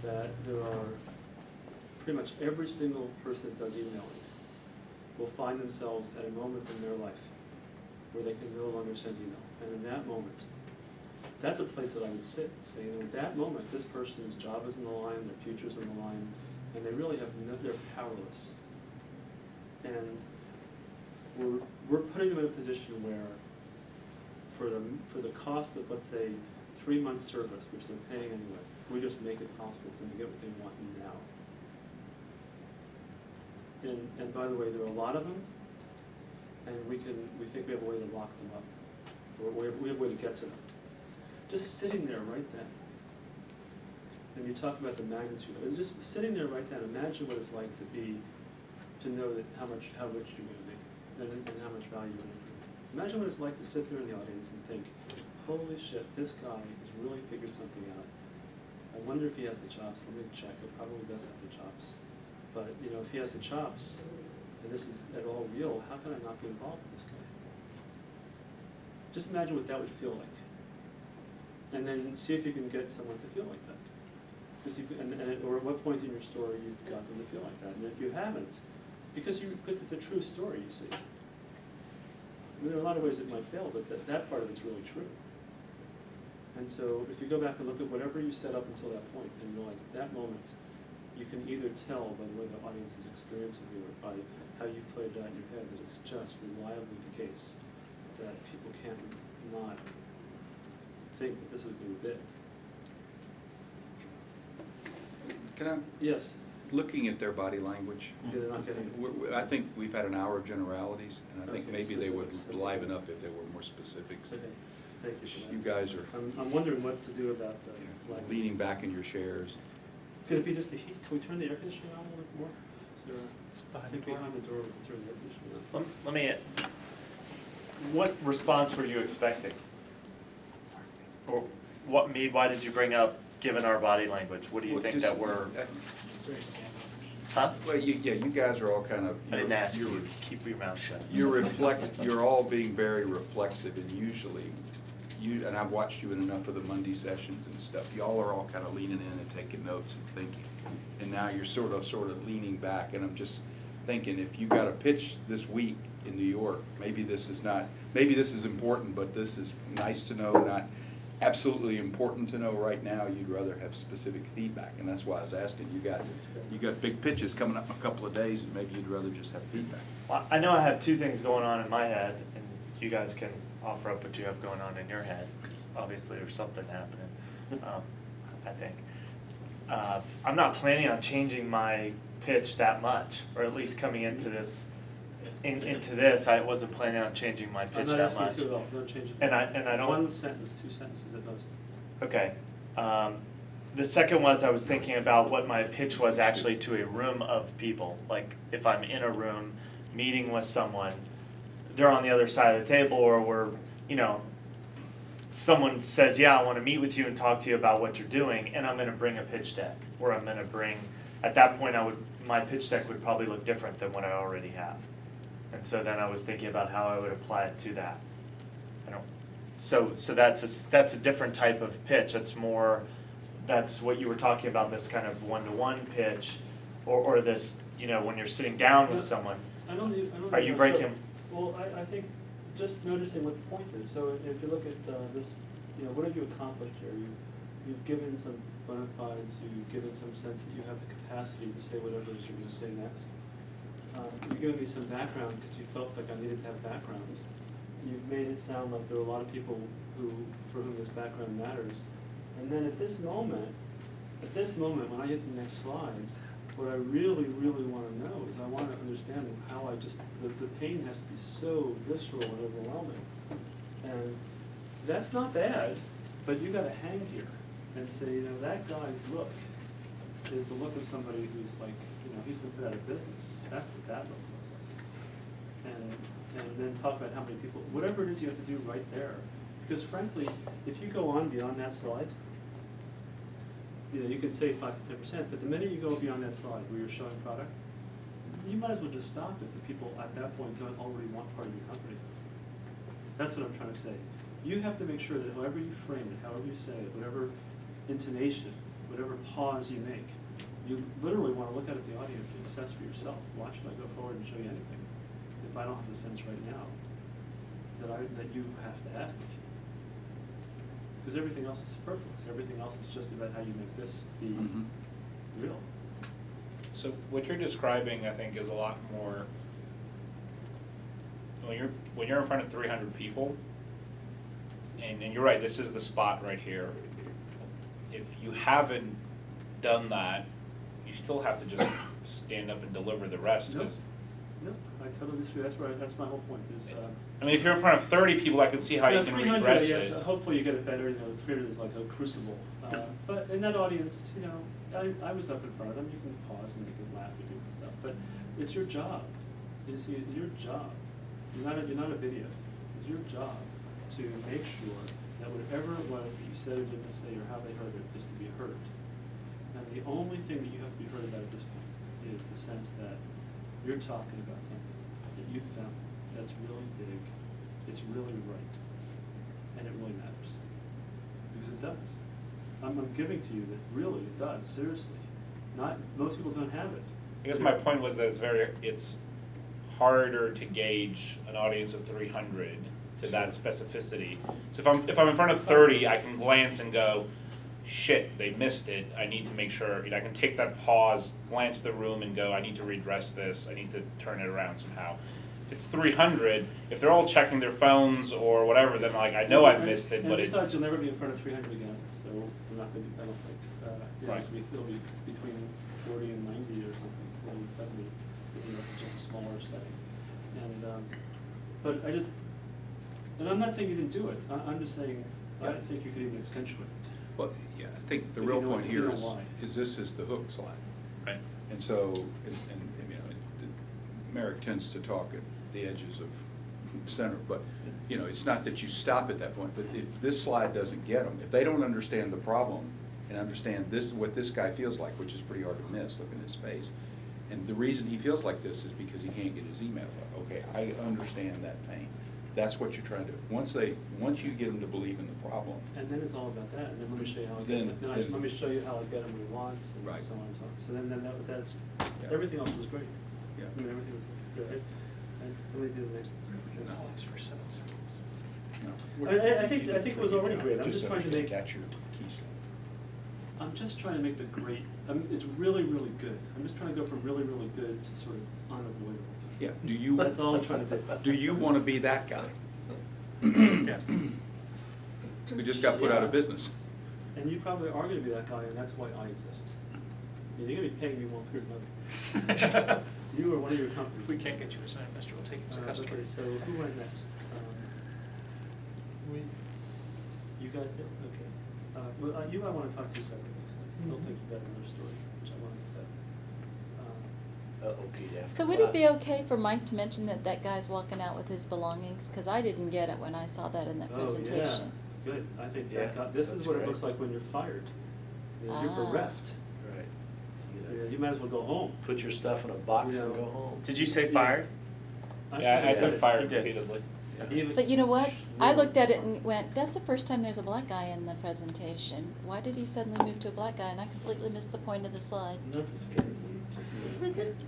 that there are pretty much every single person that does emailing will find themselves at a moment in their life where they can no longer send email. And in that moment, that's a place that I would sit and say, in that moment, this person's job is on the line, their future's on the line, and they really have they're powerless. And we're putting them in a position where, for the cost of, let's say, 3 months service, which they're paying anyway, we just make it possible for them to get what they want now. And by the way, there are a lot of them, and we think we have a way to lock them up, or we have a way to get to them. Just sitting there right then, and you talk about the magnitude of it, just sitting there right then, imagine what it's like to know that how rich you're going to be, and how much value you're going to bring. Imagine what it's like to sit there in the audience and think, holy shit, this guy has really figured something out. I wonder if he has the chops. Let me check. He probably does have the chops. But if he has the chops, and this is at all real, how can I not be involved with this guy? Just imagine what that would feel like. And then see if you can get someone to feel like that. Or at what point in your story you've got them to feel like that. And if you haven't, because it's a true story, you see. I mean, there are a lot of ways it might fail, but that part of it's really true. And so if you go back and look at whatever you set up until that point and realize at that moment, you can either tell by the way the audience is experiencing you or by how you've played it out in your head that it's just reliably the case that people can't not think that this is going to be big. Can I? Yes. Looking at their body language, yeah, they're not getting it. I think we've had an hour of generalities, and I think maybe they would specifics. liven up if there were more specifics. Okay, thank you for that. You guys are I'm wondering what to do about the leaning back in your chairs. Could it be just the heat? Can we turn the air conditioning on a little bit more? Is there I think behind the door we can turn the air conditioning on. Let me. What response were you expecting? Or what Mead? Why did you bring up given our body language? What do you think that we're? Huh? Well, you guys are all kind of. I didn't ask you. Keep your mouth shut. You're all being very reflexive, and usually, and I've watched you in enough of the Monday sessions and stuff. Y'all are all kind of leaning in and taking notes and thinking, and now you're sort of leaning back. And I'm just thinking, if you got a pitch this week in New York, maybe this is important, but this is nice to know, not absolutely important to know right now. You'd rather have specific feedback, and that's why I was asking. You got big pitches coming up in a couple of days, and maybe you'd rather just have feedback. Well, I know I have two things going on in my head, and you guys can offer up what you have going on in your head, because obviously there's something happening. I think I'm not planning on changing my pitch that much, or at least coming into this. I wasn't planning on changing my pitch that much. I'm not asking you to at all. Don't change it. And I don't. 1 sentence, 2 sentences at most. Okay. The second was I was thinking about what my pitch was actually to a room of people. Like if I'm in a room meeting with someone, they're on the other side of the table, or we're, someone says, yeah, I want to meet with you and talk to you about what you're doing, and I'm going to bring a pitch deck, or I'm going to bring, at that point my pitch deck would probably look different than what I already have. And so then I was thinking about how I would apply it to that. So that's a different type of pitch. That's what you were talking about, this kind of one-to-one pitch, or this, when you're sitting down with someone. Are you breaking? Well, I think just noticing what the point is. So if you look at this, what have you accomplished here? You've given some bona fides. You've given some sense that you have the capacity to say whatever it is you're going to say next. You've given me some background because you felt like I needed to have background. You've made it sound like there are a lot of people for whom this background matters. And then at this moment, when I hit the next slide, what I really, really want to know is I want to understand how the pain has to be so visceral and overwhelming. And that's not bad, but you got to hang here and say, that guy's look is the look of somebody who's like, he's been put out of business. That's what that look looks like. And then talk about how many people, whatever it is you have to do right there. Because frankly, if you go on beyond that slide, you can say 5 to 10%, but the minute you go beyond that slide where you're showing product, you might as well just stop if the people at that point don't already want part of your company. That's what I'm trying to say. You have to make sure that however you frame it, however you say it, whatever intonation, whatever pause you make, you literally want to look out at the audience and assess for yourself. Why should I go forward and show you anything if I don't have the sense right now that you have to add? Because everything else is superfluous. Everything else is just about how you make this be real. So what you're describing, I think, is a lot more, when you're in front of 300 people, and you're right, this is the spot right here. If you haven't done that, you still have to just stand up and deliver the rest. Nope. Nope, I totally disagree. That's my whole point. Is I mean, if you're in front of 30 people, I can see how you can 300, redress yes, it. hopefully you get it better. 300 is like a crucible. But in that audience, I was up in front of them. You can pause and you can laugh and do stuff. But it's your job. You see, your job. You're not a video. It's your job to make sure that whatever it was that you said or didn't say or how they heard it is to be heard. And the only thing that you have to be heard about at this point is the sense that you're talking about something that you found that's really big, it's really right, and it really matters. Because it does. I'm giving to you that really it does, seriously. Most people don't have it. I guess my point was that it's harder to gauge an audience of 300 to that specificity. So if I'm in front of 30, I can glance and go, shit, they missed it. I need to make sure, I can take that pause, glance the room and go, I need to redress this. I need to turn it around somehow. If it's 300, if they're all checking their phones or whatever, then like I know I've missed it, but besides, you'll never be in front of 300 again, so I'm not going to. I don't think. Right. It'll be between 40 and 90 or something, 40 and 70. Just a smaller setting. But and I'm not saying you didn't do it. I'm just saying I think you could even accentuate it. Well, yeah, I think the If real you know- point if you here know why. is this is the hook slide. right. And so, Merrick tends to talk at the edges of center, but, it's not that you stop at that point, but if this slide doesn't get them, if they don't understand the problem and understand what this guy feels like, which is pretty hard to miss, look at his face, and the reason he feels like this is because he can't get his email up. Okay, I understand that pain. That's what you're trying to do. Once you get them to believe in the problem. And then it's all about that. And then let me show you how I Then- get him. Let me show you how I get him what he wants, and Right. so on and so on. So then that's Yeah. everything else was great. Yeah. I mean, everything was good. And let me do the next. No. I think it was already great. I'm just trying to make. That's your key slide. I'm just trying to make the great. It's really, really good. I'm just trying to go from really, really good to sort of unavoidable. Yeah. Do you? That's all I'm trying to do. Do you want to be that guy? Yeah. We just got put out of Yeah. business. And you probably are going to be that guy, and that's why I exist. You're going to be paying me one period money. You or one of your companies. If we can't get you a signed investor, we'll take it to the customer. Okay, so who went next? You guys did? Okay. You I want to talk to separately. I still think you've got another story, which I want to get So would it be okay for Mike to mention that that guy's walking out with his belongings? Because I didn't get it when I saw that in that presentation. Yeah, good. I think Yeah, this is that's what it great. looks like when you're fired. You're Ah. bereft. Right. You might as well go home. Put your stuff in a box You and know. go home. Did you say fired? Yeah, I said did. fired You did. repeatedly. Even- But you know what? I Really? looked at it and went, that's the first time there's a black guy in the presentation. Why did he suddenly move to a black guy? And I completely missed the point of the slide. Not so scary.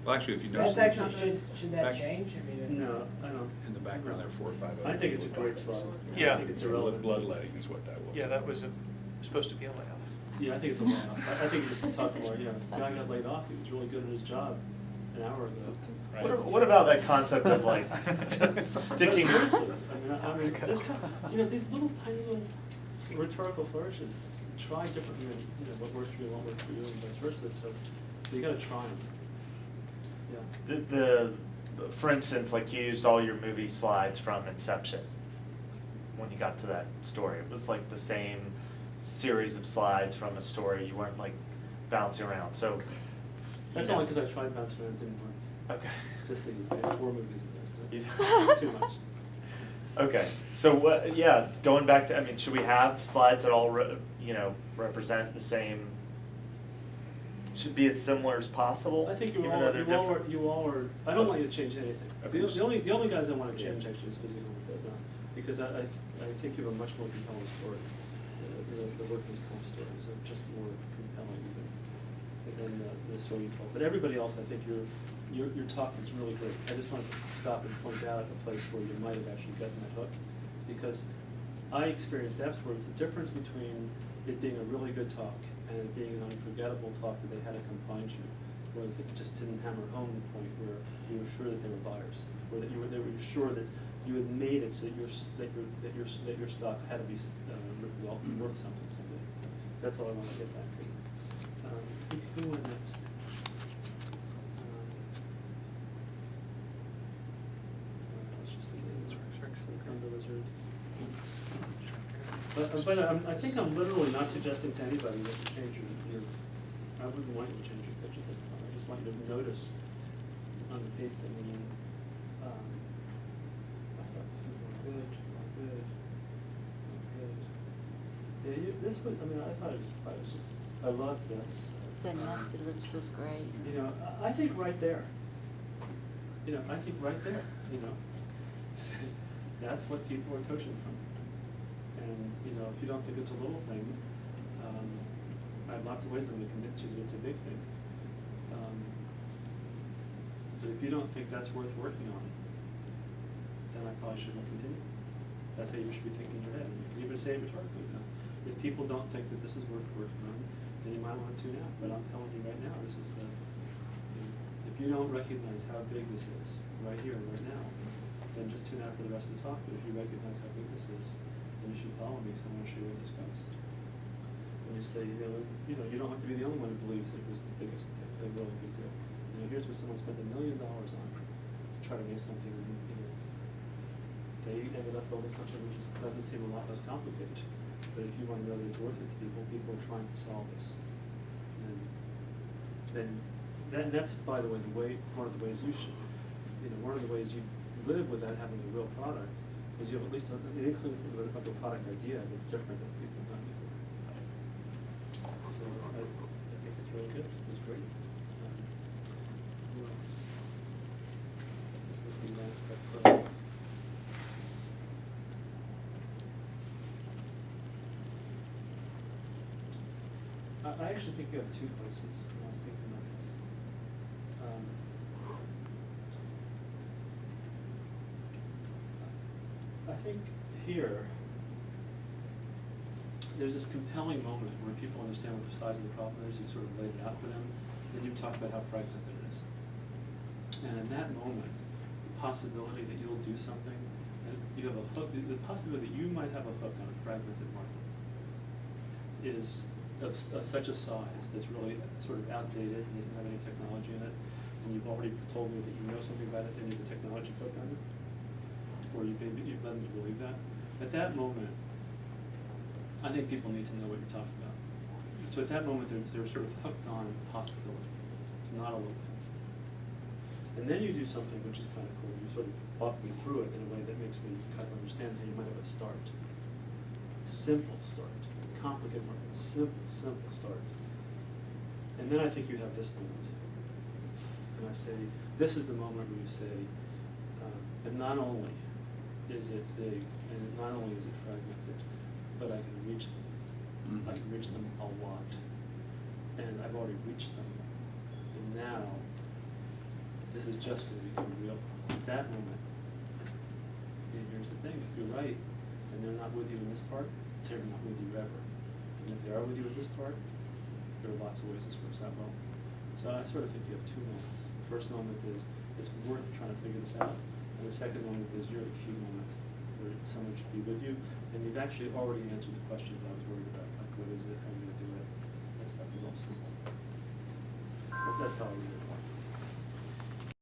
Well, actually, if you notice. That's actually, should that Actually- change? I mean, No, I don't. In the background, there are 4 or 5 other. I think it's a people great with slide. blackface. Yeah. I think it's irrelevant. Bloodletting is what that was. Yeah, that was supposed to be a layoff. Yeah, I think it's a layoff. I think you just talk about, the guy got laid off. He was really good at his job an hour ago. Right. What about that concept of like sticking? But seriously, I mean, this kind, these little tiny little rhetorical flourishes. Try differently, what works for you, what works for you, and vice versa. So you got to try them. Yeah. For instance, like you used all your movie slides from Inception when you got to that story. It was like the same series of slides from a story. You weren't like bouncing around. So That's only because I tried bouncing around, it didn't work. Okay. It's just I had 4 movies in there, so You- it's too much. Okay, so yeah, going back to, should we have slides that all represent the same? Should be as similar as possible. I think even though they're different? you all are. I don't want you to change anything. Okay. The only guys I want to change actually is physical, because I think you have a much more compelling story. The workman's comp stories are just more compelling. so you told. But everybody else, I think your talk is really great. I just want to stop and point out a place where you might have actually gotten that hook, because I experienced afterwards the difference between it being a really good talk and it being an unforgettable talk that they had to combine you was it just didn't hammer home the point where you were sure that they were buyers, or that you were sure that you had made it so that your stock had to be worth something someday. That's all I want to get back to. Who went next? Let's just see. Thunder Lizard. But I think I'm literally not suggesting to anybody that you change your. I wouldn't want you to change your pitch at this time. I just want you to notice on the pacing and then. I thought you were good. Yeah, this was. I mean, I thought it was just. I love this. The nested loops was great. You know, I think right there. You know, I think right there. You know, that's what people are coaching from. And you know, if you don't think it's a little thing, I have lots of ways I'm going to convince you that it's a big thing. But if you don't think that's worth working on, then I probably shouldn't continue. That's how you should be thinking in your head. And you can even say it rhetorically. You know? If people don't think that this is worth working on, then you might want to tune out. But I'm telling you right now, this is the. If you don't recognize how big this is, right here, right now, then just tune out for the rest of the talk. But if you recognize how big this is, then you should follow me, because I want to show you where this goes. When you say, you don't have to be the only one who believes that it was the biggest, a really big deal. You know, here's what someone spent $1 million on to try to make something, and they ended up building something which doesn't seem a lot less complicated. But if you want to know that it's worth it to people are trying to solve this. And that's, by the way, one of the ways you should, one of the ways you live without having a real product is you have at least an inkling of a product idea that's different than people have done before. So I think it's really good. It's great. Who else? Let's see Landscape Pro. I actually think you have two places when I was thinking about this. I think here, there's this compelling moment where people understand what the size of the problem is. You sort of laid it out for them, and you've talked about how fragmented it is. And in that moment, the possibility that you'll do something, and you have a hook, the possibility that you might have a hook on a fragmented market is of such a size that's really sort of outdated and doesn't have any technology in it, and you've already told me that you know something about it and you have a technology hook on it, or you've led them to believe that. At that moment, I think people need to know what you're talking about. So at that moment, they're sort of hooked on possibility. It's not a little thing. And then you do something which is kind of cool. You sort of walk me through it in a way that makes me kind of understand how you might have a start. Simple start. Complicated market. Simple start. And then I think you have this moment. And I say, this is the moment where you say, that not only is it big, and not only is it fragmented, but I can reach them. Mm-hmm. I can reach them a lot. And I've already reached them. And now, this is just going to become real. At that moment, and here's the thing, if you're right, and they're not with you in this part, they're not with you ever. And if they are with you at this part, there are lots of ways this works out well. So I sort of think you have two moments. The first moment is, it's worth trying to figure this out. And the second moment is, you're at a key moment where someone should be with you. And you've actually already answered the questions that I was worried about. Like, what is it? How are you going to do it? That stuff is all simple. That's how I read it.